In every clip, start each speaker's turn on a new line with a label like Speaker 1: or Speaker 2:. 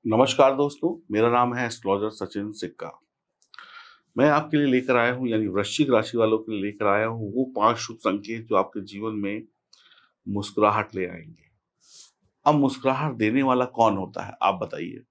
Speaker 1: नमस्कार दोस्तों, मेरा नाम है एस्ट्रोलॉजर सचिन सिक्का। मैं आपके लिए लेकर आया हूँ यानी वृश्चिक राशि वालों के लिए लेकर आया हूँ वो 5 शुभ संकेत जो आपके जीवन में मुस्कुराहट ले आएँगे। अब मुस्कुराहट देने वाला कौन होता है? आप बताइए।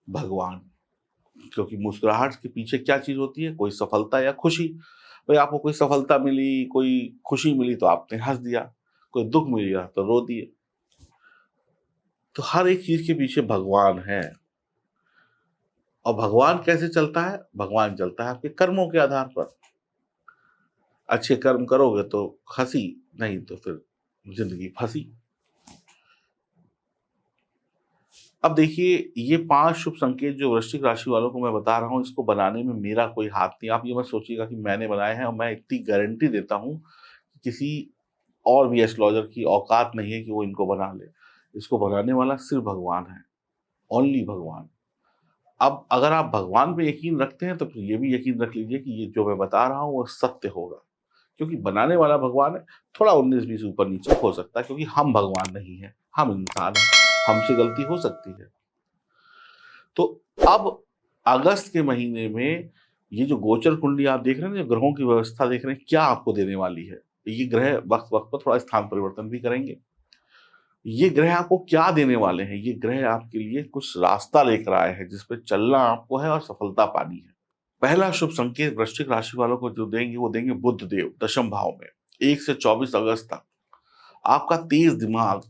Speaker 1: भगवान। क्योंकि मुस्कुराहट के पीछे क्या चीज़ होती है? कोई सफलता या खुशी। भई आपको कोई सफलता मिली, कोई खुशी मिली तो आपने हँस दिया, कोई दुःख मिल गया तो रो दिए। तो हर एक चीज़ के पीछे भगवान है। और भगवान कैसे चलता है? भगवान चलता है आपके कर्मों के आधार पर। अच्छे कर्म करोगे तो हँसी, नहीं तो फिर ज़िंदगी फँसी। अब देखिए, ये 5 शुभ संकेत जो वृश्चिक राशि वालों को मैं बता रहा हूँ, इसको बनाने में मेरा कोई हाथ नहीं। आप ये मत सोचिएगा कि मैंने बनाए हैं और मैं इतनी गारंटी देता हूँ, किसी और भी एस्ट्रोलॉजर की औकात नहीं है कि वो इनको बना ले। इसको बनाने वाला सिर्फ़ भगवान है, ओनली भगवान। अब अगर आप भगवान पे यकीन रखते हैं, तो फिर ये भी यकीन रख लीजिए कि ये जो मैं बता रहा हूँ, वो सत्य होगा। क्योंकि बनाने वाला भगवान है, थोड़ा 19-20 ऊपर-नीचे हो सकता है क्योंकि हम भगवान नहीं हैं, हम इंसान हैं, हमसे गलती हो सकती है। तो अब अगस्त के महीने में ये जो गोचर कुंडली आप देख रहे हैं ना, जो ग्रहों की व्यवस्था देख रहे हैं, क्या आपको देने वाली है? ये ग्रह वक़्त-वक़्त पर थोड़ा स्थान परिवर्तन भी करेंगे। ये ग्रह आपको क्या देने वाले हैं? ये ग्रह आपके लिए कुछ रास्ता लेकर आए हैं, जिस पे चलना आपको है और सफलता पानी है। पहला शुभ संकेत वृश्चिक राशि वालों को जो देंगे, वो देंगे बुध देव दशम भाव में। 1 से 24 अगस्त तक आपका तेज दिमाग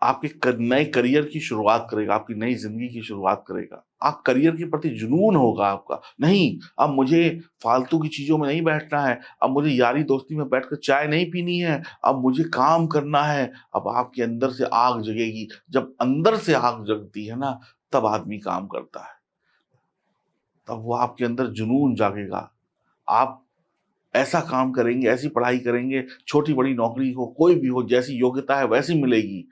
Speaker 1: आपके नए करियर की शुरुआत करेगा, आपकी नई जिंदगी की शुरुआत करेगा। आप करियर के प्रति जुनून होगा आपका। नहीं, अब मुझे फालतू की चीजों में नहीं बैठना है, अब मुझे यारी दोस्ती में बैठकर चाय नहीं पीनी है, अब मुझे काम करना है। अब आपके अंदर से आग जगेगी। जब अंदर से आग जगती है ना, तब आदमी काम करता है। तब वो आपके अंदर जुनून जागेगा। आप ऐसा काम करेंगे, ऐसी पढ़ाई करेंगे, छोटी-बड़ी नौकरी हो, कोई भी हो, जैसी योग्यता है वैसी मिलेगी।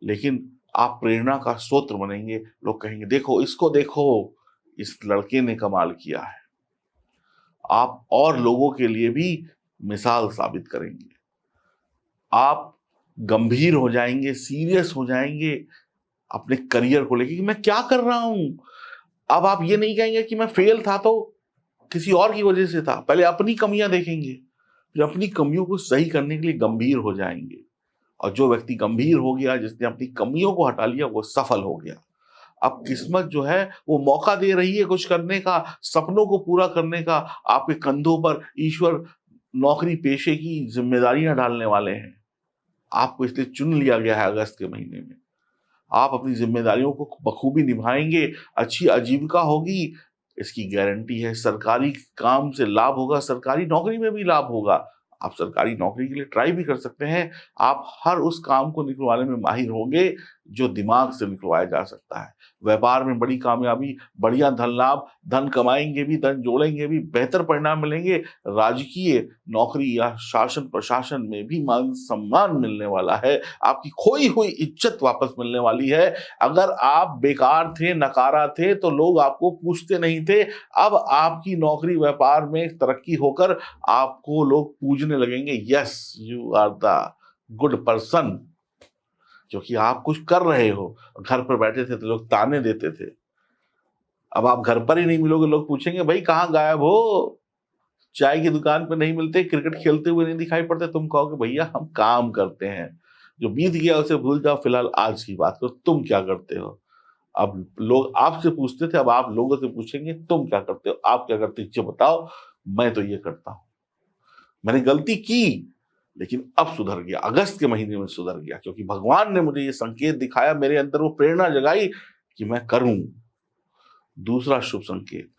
Speaker 1: लेकिन आप प्रेरणा का स्रोत बनेंगे। लोग कहेंगे, देखो इसको देखो, इस लड़के ने कमाल किया है। आप और लोगों के लिए भी मिसाल साबित करेंगे। आप गंभीर हो जाएँगे, सीरियस हो जाएँगे अपने करियर को लेके कि मैं क्या कर रहा हूँ? अब आप ये नहीं कहेंगे कि मैं फेल था तो किसी और की वजह से था। पहले अपनी कमियाँ देखेंगे, फिर अपनी कमियों को सही करने के लिए गंभीर हो जाएँगे। और जो व्यक्ति गंभीर हो गया, जिसने अपनी कमियों को हटा लिया, वो सफल हो गया। अब किस्मत जो है वो मौका दे रही है कुछ करने का, सपनों को पूरा करने का। आपके कंधों पर ईश्वर नौकरी पेशे की ज़िम्मेदारियाँ डालने वाले हैं। आपको इसलिए चुन लिया गया है अगस्त के महीने में। आप अपनी ज़िम्मेदारियों को बखूबी निभाएँगे, अच्छी आजीविका होगी, इसकी गारंटी है। सरकारी काम से लाभ होगा, सरकारी नौकरी में भी लाभ होगा। आप सरकारी नौकरी के लिए ट्राई भी कर सकते हैं। आप हर उस काम को निकलवाने में माहिर होंगे, जो दिमाग से निकलवाया जा सकता है। व्यापार में बड़ी कामयाबी, बढ़िया धन लाभ, धन कमाएँगे भी, धन जोड़ेंगे भी, बेहतर परिणाम मिलेंगे। राजकीय नौकरी या शासन-प्रशासन में भी मान-सम्मान मिलने वाला है। आपकी खोई हुई इज्जत वापस मिलने वाली है। अगर आप बेकार थे, नकारा थे, तो लोग आपको पूछते नहीं थे। अब आपकी नौकरी व्यापार में तरक्की होकर आपको लोग पूजने लगेंगे। Yes, you are the good person, क्योंकि आप कुछ कर रहे हो। घर पर बैठे थे तो लोग ताने देते थे। अब आप घर पर ही नहीं मिलोगे, लोग पूछेंगे, भाई कहाँ गायब हो? चाय की दुकान पे नहीं मिलते, क्रिकेट खेलते हुए नहीं दिखाई पड़ते। तुम कहोगे, भैया हम काम करते हैं। जो बीत गया उसे भूल जाओ, फिलहाल आज की बात करो, तुम क्या करते हो? अब लोग आपसे पूछते थे, अब आप लोगों से पूछेंगे, तुम क्या करते हो? आप क्या करते हो? ये बताओ। मैं तो ये करता हूँ। मैंने गलती की, लेकिन अब सुधर गया। अगस्त के महीने में सुधर गया, क्योंकि भगवान ने मुझे ये संकेत दिखाया, मेरे अंदर वो प्रेरणा जगाई कि मैं करूँ। दूसरा शुभ संकेत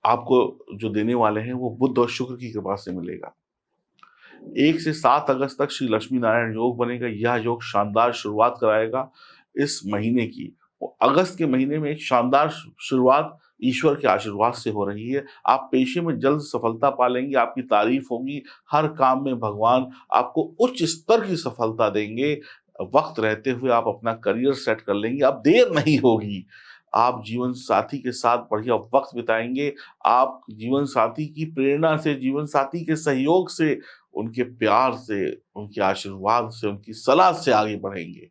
Speaker 1: आपको जो देने वाले हैं, वो बुध और शुक्र की कृपा से मिलेगा। 1 से 7 अगस्त तक श्री लक्ष्मी नारायण योग बनेगा। यह योग शानदार शुरुआत कराएगा इस महीने की। अगस्त के महीने में एक शानदार शुरुआत ईश्वर के आशीर्वाद से हो रही है। आप पेशे में जल्द सफलता पा लेंगे, आपकी तारीफ होगी। हर काम में भगवान आपको उच्च स्तर की सफलता देंगे। वक्त रहते हुए आप अपना करियर सेट कर लेंगे, अब देर नहीं होगी। आप जीवन साथी के साथ बढ़िया वक्त बिताएंगे। आप जीवन साथी की प्रेरणा से, जीवन साथी के सहयोग से, उनके प्यार से, उनके आशीर्वाद से, उनकी सलाह से आगे बढ़ेंगे।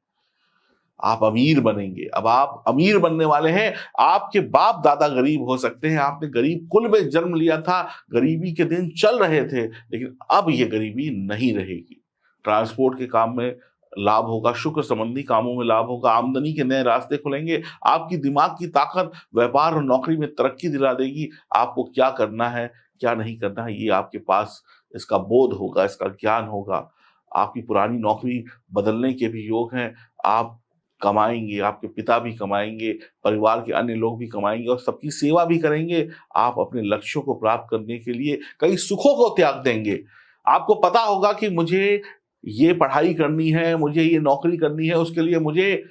Speaker 1: आप अमीर बनेंगे। अब आप अमीर बनने वाले हैं, आपके बाप-दादा गरीब हो सकते हैं, आपने गरीब कुल में जन्म लिया था, गरीबी के दिन चल रहे थे, लेकिन अब ये गरीबी नहीं रहेगी। ट्रांसपोर्ट के काम में लाभ होगा, शुक्र संबंधी कामों में लाभ होगा, आमदनी के नए रास्ते खुलेंगे, आपकी दिमाग की ताकत व्यापार और नौकरी में तरक्की दिला देगी। आपको क्या करना है, क्या नहीं करना है, ये आपके पास इसका बोध होगा, इसका ज्ञान होगा। आपकी पुरानी नौकरी बदलने के भी योग हैं, आप कमाएँगे, आपके पिता भी कमाएँगे, परिवार के अन्य लोग भी कमाएँगे और सबकी सेवा भी करेंगे। आप अपने लक्ष्यों को प्राप्त करने के लिए कई सुखों को त्याग देंगे। आपको पता होगा कि मुझे ये पढ़ाई करनी है, मुझे ये नौकरी करनी है, उसके लिए मुझे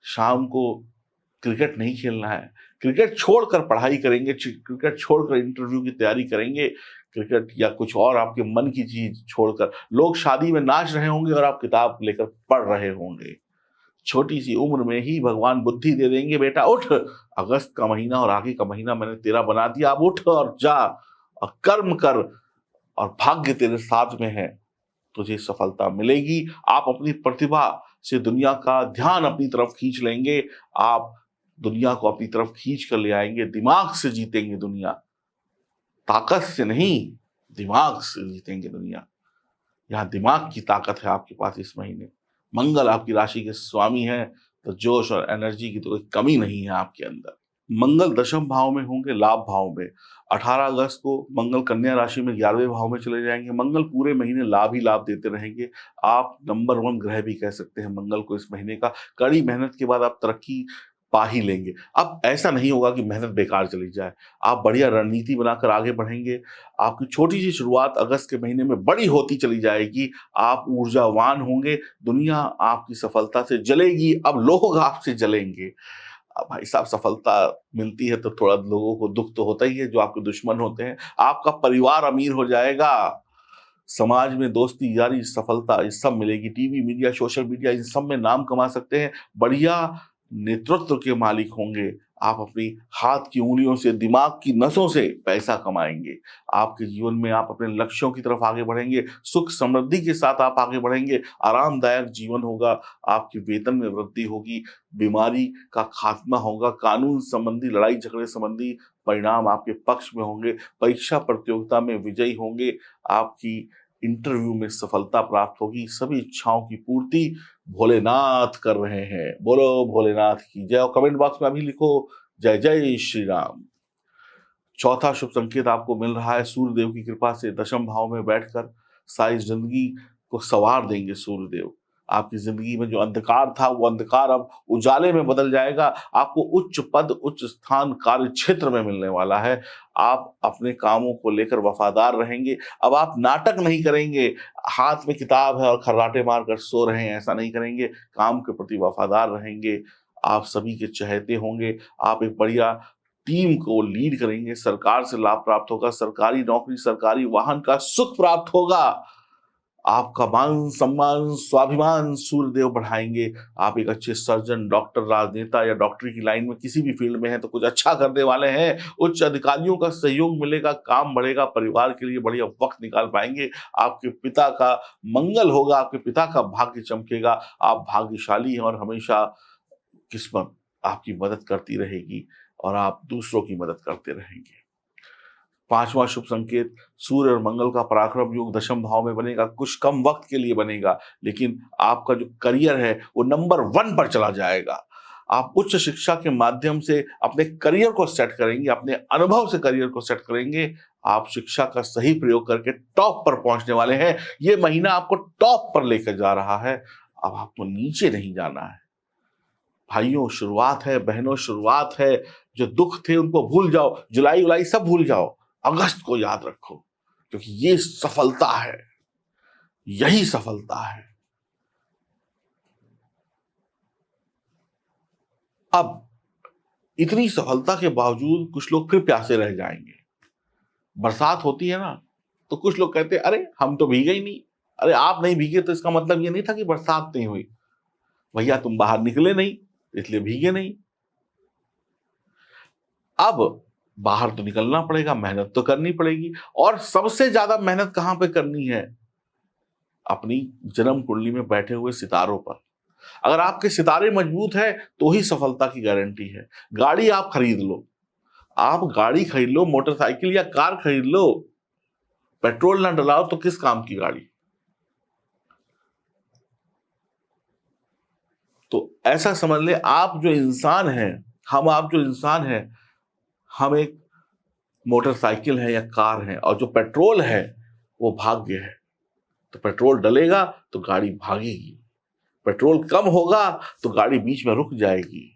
Speaker 1: शाम को क्रिकेट नहीं खेलना है। क्रिकेट छोड़कर पढ़ाई करेंगे, क्रिकेट छोड़कर इंटरव्यू की तैयारी करेंगे, क्रिकेट या कुछ और आपके मन की चीज़ छोड़कर। लोग शादी में नाच रहे होंगे और आप किताब लेकर पढ़ रहे होंगे। छोटी-सी उम्र में ही भगवान बुद्धि दे देंगे, बेटा उठ, अगस्त का महीना और आगे का महीना मैंने तेरा बना दिया, अब उठ और जा और कर्म कर और भाग्य तेरे साथ में है, तुझे सफलता मिलेगी। आप अपनी प्रतिभा से दुनिया का ध्यान अपनी तरफ खींच लेंगे, आप दुनिया को अपनी तरफ खींच कर ले आएँगे, दिमाग से जीतेंगे दुनिया, ताकत से नहीं, दिमाग से जीतेंगे दुनिया। यहाँ दिमाग की ताकत है आपके पास इस महीने। मंगल आपकी राशि के स्वामी हैं, तो जोश और एनर्जी की तो कोई कमी नहीं है आपके अंदर। मंगल दशम भाव में होंगे, लाभ भाव में। 18 अगस्त को मंगल कन्या राशि में 11वें भाव में चले जाएँगे। मंगल पूरे महीने लाभ ही लाभ देते रहेंगे। आप नंबर 1 ग्रह भी कह सकते हैं मंगल को इस महीने का। कड़ी मेहनत के बाद आप तरक्की पा ही लेंगे। अब ऐसा नहीं होगा कि मेहनत बेकार चली जाए। आप बढ़िया रणनीति बनाकर आगे बढ़ेंगे। आपकी छोटी-सी शुरुआत अगस्त के महीने में बड़ी होती चली जाएगी। आप ऊर्जावान होंगे, दुनिया आपकी सफलता से जलेगी, अब लोग आपसे जलेंगे। अब भाई साहब सफलता मिलती है तो थोड़ा लोगों को दुःख तो होता ही है, जो आपके दुश्मन होते हैं। आपका परिवार अमीर हो जाएगा। समाज में दोस्ती, यारी, सफलता ये सब मिलेगी। टीवी, मीडिया, सोशल मीडिया इन सब में नाम कमा सकते हैं। बढ़िया नेतृत्व के मालिक होंगे। आप अपनी हाथ की उँगलियों से, दिमाग की नसों से पैसा कमाएँगे। आपके जीवन में आप अपने लक्ष्यों की तरफ आगे बढ़ेंगे। सुख समृद्धि के साथ आप आगे बढ़ेंगे। आरामदायक जीवन होगा। आपके वेतन में वृद्धि होगी। बीमारी का खात्मा होगा। कानून संबंधी, लड़ाई झगड़े संबंधी परिणाम आपके पक्ष में होंगे। परीक्षा प्रतियोगिता में विजयी होंगे। आपकी इंटरव्यू में सफलता प्राप्त होगी। सभी इच्छाओं की पूर्ति भोलेनाथ कर रहे हैं। बोलो भोलेनाथ की जय और कमेंट बॉक्स में अभी लिखो जय जय श्री राम। चौथा शुभ संकेत आपको मिल रहा है सूर्य देव की कृपा से दशम भाव में बैठकर सारी जिंदगी को संवार देंगे सूर्य देव। आपकी जिंदगी में जो अंधकार था वो अंधकार अब उजाले में बदल जाएगा। आपको उच्च पद, उच्च स्थान कार्य क्षेत्र में मिलने वाला है। आप अपने कामों को लेकर वफादार रहेंगे। अब आप नाटक नहीं करेंगे, हाथ में किताब है और खर्राटे मारकर सो रहे हैं, ऐसा नहीं करेंगे। काम के प्रति वफादार रहेंगे। आप सभी के चहेते होंगे। आप एक बढ़िया टीम को लीड करेंगे। सरकार से लाभ प्राप्त होगा। सरकारी नौकरी, सरकारी वाहन का सुख प्राप्त होगा। आपका मान सम्मान, स्वाभिमान सूर्यदेव बढ़ाएंगे। आप एक अच्छे सर्जन, डॉक्टर, राजनेता या डॉक्टरी की लाइन में किसी भी फील्ड में हैं तो कुछ अच्छा करने वाले हैं। उच्च अधिकारियों का सहयोग मिलेगा, काम बढ़ेगा, परिवार के लिए बढ़िया वक्त निकाल पाएंगे। आपके पिता का मंगल होगा, आपके पिता का भाग्य चमकेगा। आप भाग्यशाली हैं और हमेशा किस्मत आपकी मदद करती रहेगी और आप दूसरों की मदद करते रहेंगे। पांचवा शुभ संकेत सूर्य और मंगल का पराक्रम योग दशम भाव में बनेगा। कुछ कम वक्त के लिए बनेगा, लेकिन आपका जो करियर है वो नंबर 1 पर चला जाएगा। आप उच्च शिक्षा के माध्यम से अपने करियर को सेट करेंगे, अपने अनुभव से करियर को सेट करेंगे। आप शिक्षा का सही प्रयोग करके टॉप पर पहुंचने वाले हैं। ये महीना आपको टॉप पर लेकर जा रहा है। अब आपको नीचे नहीं जाना है। भाइयों शुरुआत है, बहनों शुरुआत है। जो दुख थे उनको भूल जाओ, जुलाई उलाई सब भूल जाओ, अगस्त को याद रखो, क्योंकि ये सफलता है, यही सफलता है। अब इतनी सफलता के बावजूद कुछ लोग फिर प्यासे रह जाएंगे। बरसात होती है ना, तो कुछ लोग कहते हैं अरे हम तो भीगे ही नहीं। अरे आप नहीं भीगे तो इसका मतलब ये नहीं था कि बरसात नहीं हुई। भैया तुम बाहर निकले नहीं इसलिए भीगे नहीं। अब बाहर तो निकलना पड़ेगा, मेहनत तो करनी पड़ेगी। और सबसे ज्यादा मेहनत कहां पे करनी है? अपनी जन्म कुंडली में बैठे हुए सितारों पर। अगर आपके सितारे मजबूत हैं, तो ही सफलता की गारंटी है। गाड़ी आप खरीद लो, आप गाड़ी खरीद लो, मोटरसाइकिल या कार खरीद लो, पेट्रोल ना डलाओ तो किस काम की गाड़ी? तो ऐसा समझ लें, आप जो इंसान हैं, आप जो इंसान हैं, हम एक मोटरसाइकिल है या कार है, और जो पेट्रोल है, वो भाग्य है। तो पेट्रोल डलेगा तो गाड़ी भागेगी, पेट्रोल कम होगा तो गाड़ी बीच में रुक जाएगी।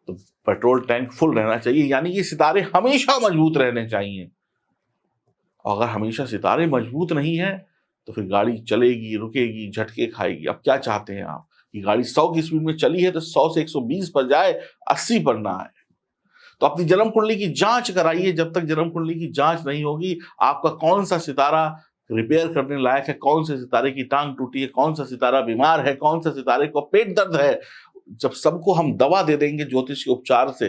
Speaker 1: तो पेट्रोल टैंक फुल रहना चाहिए, यानी कि सितारे हमेशा मजबूत रहने चाहिए। और अगर हमेशा सितारे मजबूत नहीं है, तो फिर गाड़ी चलेगी, रुकेगी, झटके खाएगी। अब क्या चाहते हैं आप कि गाड़ी 100 की स्पीड में चली है तो 100 से 120 पर जाए, 80 पर ना आए। तो अपनी जन्म कुंडली की जांच कराइए। जब तक जन्म कुंडली की जांच नहीं होगी, आपका कौन सा सितारा रिपेयर करने लायक है, कौन से सितारे की टांग टूटी है, कौन सा सितारा बीमार है, कौन सा सितारे को पेट दर्द है, जब सबको हम दवा दे देंगे ज्योतिष के उपचार से,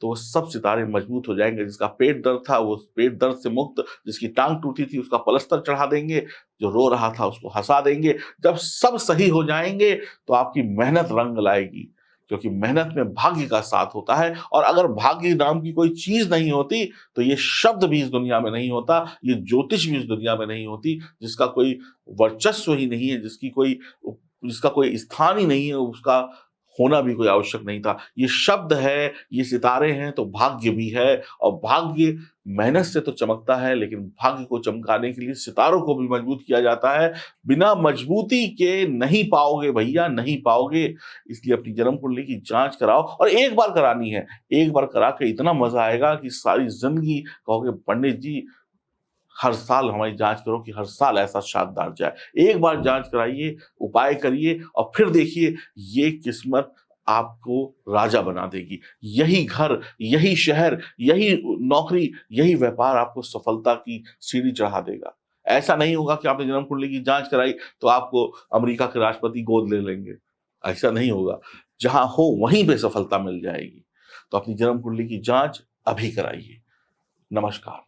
Speaker 1: तो वो सब सितारे मजबूत हो जाएंगे। जिसका पेट दर्द था वो पेट दर्द से मुक्त, जिसकी टांग टूटी थी उसका पलस्तर चढ़ा देंगे, जो रो रहा था उसको हंसा देंगे। जब सब सही हो जाएंगे, तो आपकी मेहनत रंग लाएगी, क्योंकि मेहनत में भाग्य का साथ होता है। और अगर भाग्य नाम की कोई चीज नहीं होती, तो ये शब्द भी इस दुनिया में नहीं होता, ये ज्योतिष भी इस दुनिया में नहीं होती। जिसका कोई वर्चस्व ही नहीं है, जिसका कोई स्थान ही नहीं है, उसका होना भी कोई आवश्यक नहीं था। ये शब्द है, ये सितारे हैं, तो भाग्य भी है। और भाग्य मेहनत से तो चमकता है, लेकिन भाग्य को चमकाने के लिए सितारों को भी मजबूत किया जाता है। बिना मजबूती के नहीं पाओगे भैया, नहीं पाओगे। इसलिए अपनी जन्म कुंडली की जांच कराओ, और एक बार करानी है। एक बार करा के इतना मजा आएगा कि सारी जिंदगी कहोगे पंडित जी हर साल हमारी जांच करो, कि हर साल ऐसा शानदार जाए। एक बार जांच कराइए, उपाय करिए, और फिर देखिए ये किस्मत आपको राजा बना देगी। यही घर, यही शहर, यही नौकरी, यही व्यापार आपको सफलता की सीढ़ी चढ़ा देगा। ऐसा नहीं होगा कि आपने जन्म कुंडली की जांच कराई तो आपको अमेरिका के राष्ट्रपति गोद ले लेंगे। ऐसा नहीं होगा। जहां हो वहीं पे सफलता मिल जाएगी। तो अपनी जन्म कुंडली की जांच अभी कराइए। नमस्कार।